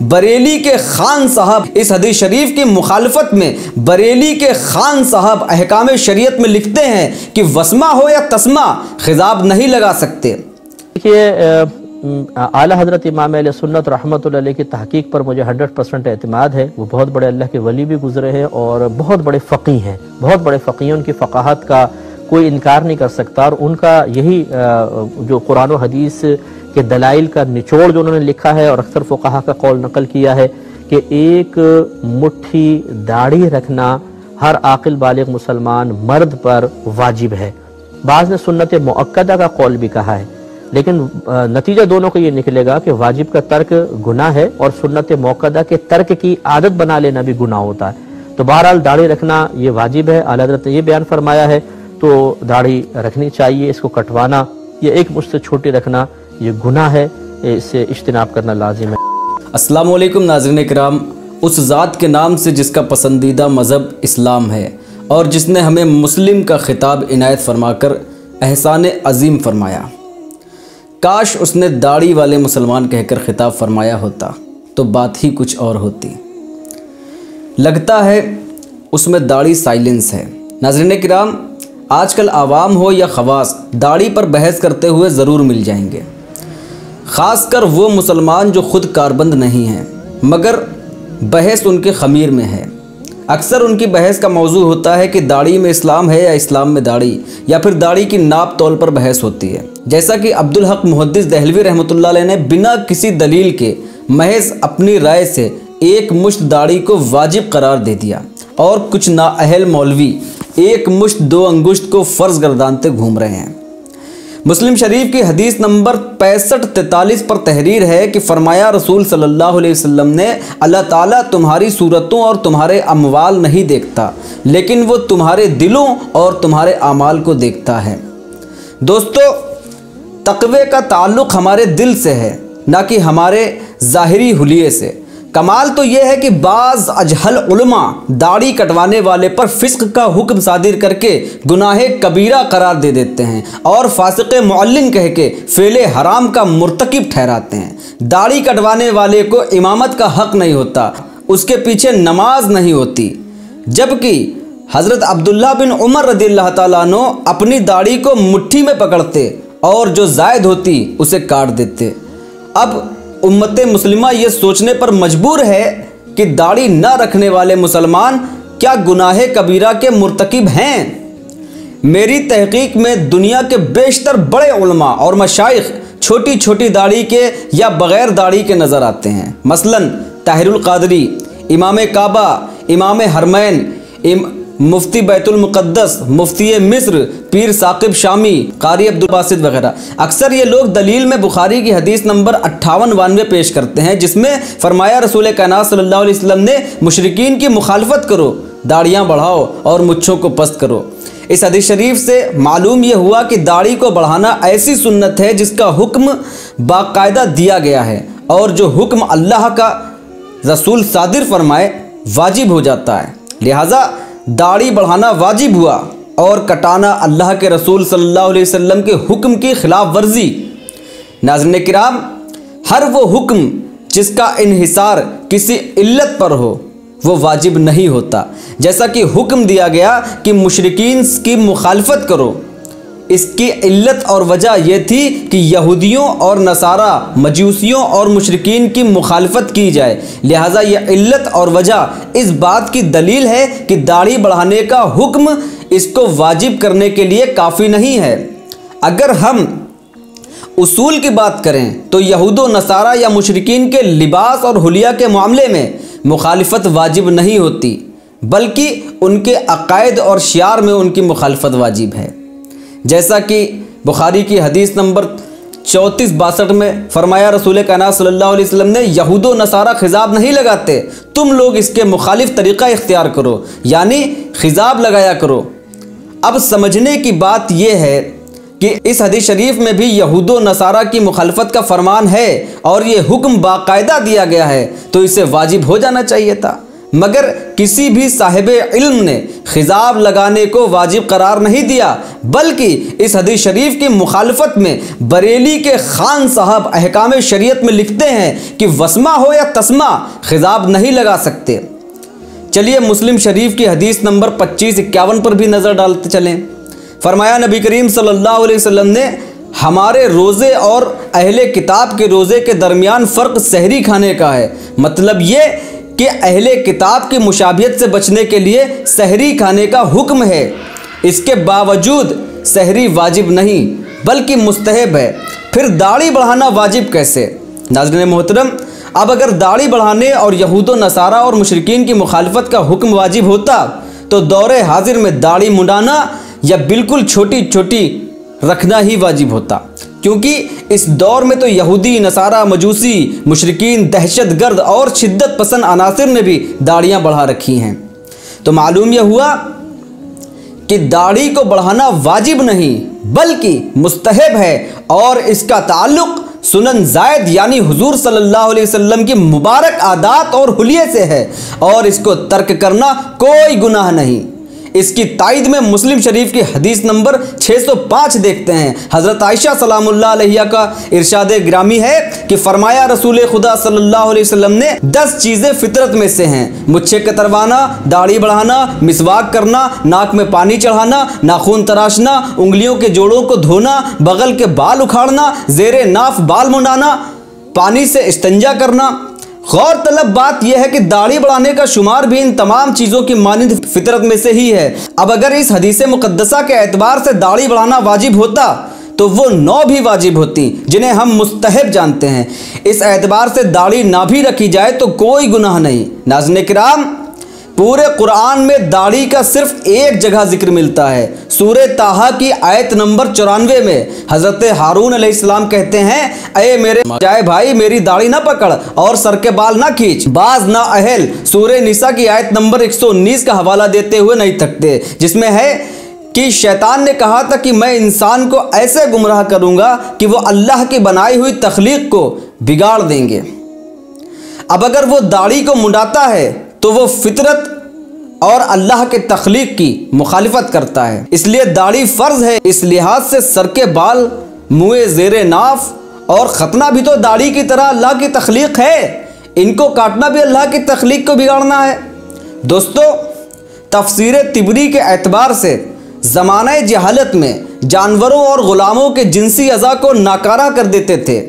बरेली के खान साहब इस हदीस शरीफ की मुखालफत में बरेली के खान साहब अहकाम शरीयत में लिखते हैं कि वस्मा हो या तस्मा खिजाब नहीं लगा सकते। देखिए, आला हज़रत इमाम अहले सुन्नत रहमतुल्लाह अलैह की तहकीक पर मुझे 100% एतमाद है। वो बहुत बड़े अल्लाह के वली भी गुजरे हैं और बहुत बड़े फ़क़ीह हैं, बहुत बड़े फ़क़ीह। उनकी फ़क़ाहत का कोई इनकार नहीं कर सकता और उनका यही जो कुरान और हदीस के दलाइल का निचोड़ जो उन्होंने लिखा है और अक्सर फ़ुक़हा का कौल नकल किया है कि एक मुट्ठी दाढ़ी रखना हर आकिल बालिग मुसलमान मर्द पर वाजिब है। बाज़ ने सुन्नत मुअक्कदा का कौल भी कहा है, लेकिन नतीजा दोनों को ये निकलेगा कि वाजिब का तर्क गुनाह है और सुन्नत मुअक्कदा के तर्क की आदत बना लेना भी गुनाह होता है। तो बहरहाल दाढ़ी रखना ये वाजिब है। आला हज़रत ने ये बयान फरमाया है तो दाढ़ी रखनी चाहिए। इसको कटवाना या एक मुश्त से छोटी रखना ये गुनाह है, इससे इज्तिनाब करना लाजिम है। अस्सलामु अलैकुम नाज़रीन किराम, उस ज़ात के नाम से जिसका पसंदीदा मज़हब इस्लाम है और जिसने हमें मुस्लिम का खिताब इनायत फरमाकर एहसान अज़ीम फरमाया, काश उसने दाढ़ी वाले मुसलमान कहकर खिताब फरमाया होता तो बात ही कुछ और होती। लगता है उसमें दाढ़ी साइलेंस है। नाज़रीन किराम, आजकल आवाम हो या खवास दाढ़ी पर बहस करते हुए ज़रूर मिल जाएंगे, ख़ासकर वो मुसलमान जो ख़ुद कारबंद नहीं हैं मगर बहस उनके ख़मीर में है। अक्सर उनकी बहस का मौजू होता है कि दाढ़ी में इस्लाम है या इस्लाम में दाढ़ी, या फिर दाढ़ी की नाप तौल पर बहस होती है। जैसा कि अब्दुल हक मुहद्दिस दहलवी रहमतुल्लाह अलैह ने बिना किसी दलील के महज अपनी राय से एक मुश्त दाढ़ी को वाजिब करार दे दिया और कुछ नाअहल मौलवी एक मुश्त 2 अंगुश्त को फ़र्ज़ गर्दानते घूम रहे हैं। मुस्लिम शरीफ की हदीस नंबर 6543 पर तहरीर है कि फरमाया रसूल सल्लल्लाहु अलैहि वसल्लम ने, अल्लाह ताला तुम्हारी सूरतों और तुम्हारे अमवाल नहीं देखता, लेकिन वो तुम्हारे दिलों और तुम्हारे आमाल को देखता है। दोस्तों, तक़वे का ताल्लुक़ हमारे दिल से है, ना कि हमारे ज़ाहिरी हुलिये से। कमाल तो यह है कि बाज़ अजहल उलमा दाढ़ी कटवाने वाले पर फ़िस्क़ का हुक्म सादिर करके गुनाहे कबीरा करार दे देते हैं और फासिक़ मुअल्लिन कह के फ़ेले हराम का मुर्तकिब ठहराते हैं। दाढ़ी कटवाने वाले को इमामत का हक़ नहीं होता, उसके पीछे नमाज नहीं होती, जबकि हज़रत अब्दुल्लाह बिन उमर रज़ियल्लाहु ताला अन्हु अपनी दाढ़ी को मुट्ठी में पकड़ते और जो ज़ायद होती उसे काट देते। अब उम्मत मुस्लिमा ये सोचने पर मजबूर है कि दाढ़ी न रखने वाले मुसलमान क्या गुनाहे कबीरा के मुर्तकिब हैं। मेरी तहकीक में दुनिया के बेशतर बड़े उलमा और मशाइख छोटी छोटी दाढ़ी के या बग़ैर दाढ़ी के नज़र आते हैं। मसलन ताहिरुल क़ादरी, इमाम काबा, इमाम हरमैन, मुफ्ती बैतुल मुक़द्दस, मुफ्ती मिस्र, पीर साकिब शामी, कारी अब्दुल बासित वगैरह। अक्सर ये लोग दलील में बुखारी की हदीस नंबर 5892 पेश करते हैं, जिसमें फरमाया रसूल कायनात सल्लल्लाहु अलैहि वसल्लम ने, मुशरिकीन की मुखालफत करो, दाढ़ियाँ बढ़ाओ और मुच्छों को पस्त करो। इस हदीस शरीफ से मालूम यह हुआ कि दाढ़ी को बढ़ाना ऐसी सुन्नत है जिसका हुक्म बाकायदा दिया गया है और जो हुक्म अल्लाह का रसूल सादिर फरमाए वाजिब हो जाता है। लिहाजा दाढ़ी बढ़ाना वाजिब हुआ और कटाना अल्लाह के रसूल सल्लल्लाहु अलैहि वसल्लम के हुक्म की खिलाफ वर्जी। नाज़रीन किराम, हर वो हुक्म जिसका इन्हिसार किसी इल्लत पर हो वो वाजिब नहीं होता। जैसा कि हुक्म दिया गया कि मुशरिकीन की मुखालफत करो, इसकी इल्लत और वजह यह थी कि यहूदियों और नसारा, मजूसियों और मुशरिकीन की मुखालफत की जाए। लिहाजा यह इल्लत और वजह इस बात की दलील है कि दाढ़ी बढ़ाने का हुक्म इसको वाजिब करने के लिए काफ़ी नहीं है। अगर हम उसूल की बात करें तो यहूद व नसारा या मुशरिकीन के लिबास और हुलिया के मामले में मुखालफत वाजिब नहीं होती, बल्कि उनके अकायद और शियार में उनकी मुखालफत वाजिब है। जैसा कि बुखारी की हदीस नंबर 3462 में फरमाया रसूल कायनात सल्लल्लाहु अलैहि वसल्लम ने, यहूद व नसारा खिजाब नहीं लगाते, तुम लोग इसके मुखालिफ तरीक़ा इख्तियार करो, यानी खिजाब लगाया करो। अब समझने की बात यह है कि इस हदीस शरीफ में भी यहूद व नसारा की मुखालफत का फरमान है और ये हुक्म बाकायदा दिया गया है, तो इसे वाजिब हो जाना चाहिए था। मगर किसी भी साहिब इल्म ने खिजाब लगाने को वाजिब करार नहीं दिया, बल्कि इस हदीस शरीफ की मुखालफत में बरेली के खान साहब अहकाम शरीयत में लिखते हैं कि वस्मा हो या तस्मा खिजाब नहीं लगा सकते। चलिए मुस्लिम शरीफ की हदीस नंबर 2551 पर भी नज़र डालते चलें। फरमाया नबी करीम सल्लल्लाहु अलैहि वसल्लम ने, हमारे रोज़े और अहले किताब के रोज़े के दरमियान फ़र्क सहरी खाने का है। मतलब ये कि अहले किताब की मुशाबियत से बचने के लिए सहरी खाने का हुक्म है, इसके बावजूद सहरी वाजिब नहीं बल्कि मुस्तहब है। फिर दाढ़ी बढ़ाना वाजिब कैसे? नाज़रीन मोहतरम, अब अगर दाढ़ी बढ़ाने और यहूद नसारा और मुशरिकीन की मुखालफत का हुक्म वाजिब होता तो दौरे हाजिर में दाढ़ी मुंडाना या बिल्कुल छोटी छोटी रखना ही वाजिब होता, क्योंकि इस दौर में तो यहूदी, नसारा, मजूसी, मुशरिकीन, दहशतगर्द और शिद्दत पसंद अनासिर ने भी दाढ़ियाँ बढ़ा रखी हैं। तो मालूम यह हुआ कि दाढ़ी को बढ़ाना वाजिब नहीं बल्कि मुस्तहब है और इसका ताल्लुक़ सुनन जायद यानी हुजूर सल्लल्लाहु अलैहि वसल्लम की मुबारक आदात और हुलिये से है और इसको तर्क करना कोई गुनाह नहीं। इसकी तायद में मुस्लिम शरीफ की हदीस नंबर 605 देखते हैं। हज़रत आयशा सलामुल्लाह अलैहा का इरशाद ग्रामी है कि फरमाया रसूल खुदा सल्लल्लाहु अलैहि वसल्लम ने 10 चीज़ें फितरत में से हैं, मुच्छे कतरवाना, दाढ़ी बढ़ाना, मिसवाक करना, नाक में पानी चढ़ाना, नाखून तराशना, उंगलियों के जोड़ों को धोना, बगल के बाल उखाड़ना, ज़ेरे नाफ बाल मुंडाना, पानी से इस्तंजा करना। गौर तलब बात यह है कि दाढ़ी बढ़ाने का शुमार भी इन तमाम चीज़ों की मानिंद फितरत में से ही है। अब अगर इस हदीस मुक़द्दसा के एतबार से दाढ़ी बढ़ाना वाजिब होता तो वो 9 भी वाजिब होती जिन्हें हम मुस्तहब जानते हैं। इस एतबार से दाढ़ी ना भी रखी जाए तो कोई गुनाह नहीं। नाज़रीन किराम, पूरे कुरान में दाढ़ी का सिर्फ एक जगह जिक्र मिलता है। सूरह ताहा की आयत नंबर 94 में हज़रत हारून अलैहिस्सलाम कहते हैं, अये मेरे जाए भाई, मेरी दाढ़ी ना पकड़ और सर के बाल ना खींच, बाज ना अहल। सूरह निसा की आयत नंबर 119 का हवाला देते हुए नहीं थकते, जिसमें है कि शैतान ने कहा था कि मैं इंसान को ऐसे गुमराह करूंगा कि वो अल्लाह की बनाई हुई तख्लीक को बिगाड़ देंगे। अब अगर वो दाढ़ी को मुंडाता है तो वो फितरत और अल्लाह के तख्लीक की मुखालिफत करता है, इसलिए दाढ़ी फ़र्ज है। इस लिहाज से सर के बाल, मुँह, ज़ेरे नाफ और ख़तना भी तो दाढ़ी की तरह अल्लाह की तख्लीक है, इनको काटना भी अल्लाह की तख्लीक को बिगाड़ना है। दोस्तों, तफसीर तिबरी के एतबार से ज़माने जहालत में जानवरों और ग़ुलामों के जिनसी अज़ा को नाकारा कर देते थे।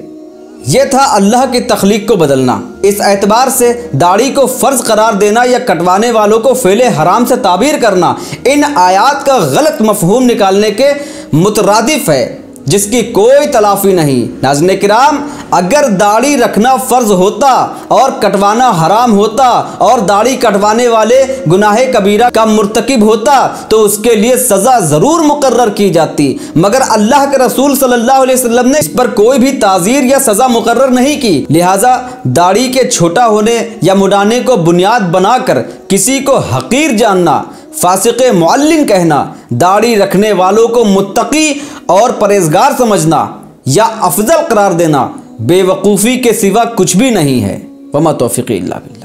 यह था अल्लाह की तख्लीक को बदलना। इस एतबार से दाढ़ी को फ़र्ज करार देना या कटवाने वालों को फ़ेले हराम से ताबीर करना इन आयात का गलत मफ़हूम निकालने के मुतरादिफ है, जिसकी कोई तलाफ़ी नहीं। नाज़रीन किराम, अगर दाढ़ी रखना फ़र्ज होता और कटवाना हराम होता और दाढ़ी कटवाने वाले गुनाह कबीरा का मुर्तकिब होता तो उसके लिए सज़ा ज़रूर मुकर्रर की जाती, मगर अल्लाह के रसूल सल्लल्लाहु अलैहि वसल्लम ने इस पर कोई भी ताज़ीर या सज़ा मुकर्रर नहीं की। लिहाजा दाढ़ी के छोटा होने या मुंडाने को बुनियाद बनाकर किसी को हकीर जानना, फासिक़े मुअल्लिन कहना, दाढ़ी रखने वालों को मुत्तकी और परहेज़गार समझना या अफजल करार देना बेवकूफ़ी के सिवा कुछ भी नहीं है। वमा तौफ़ीक़ी इल्ला बिल्लाह।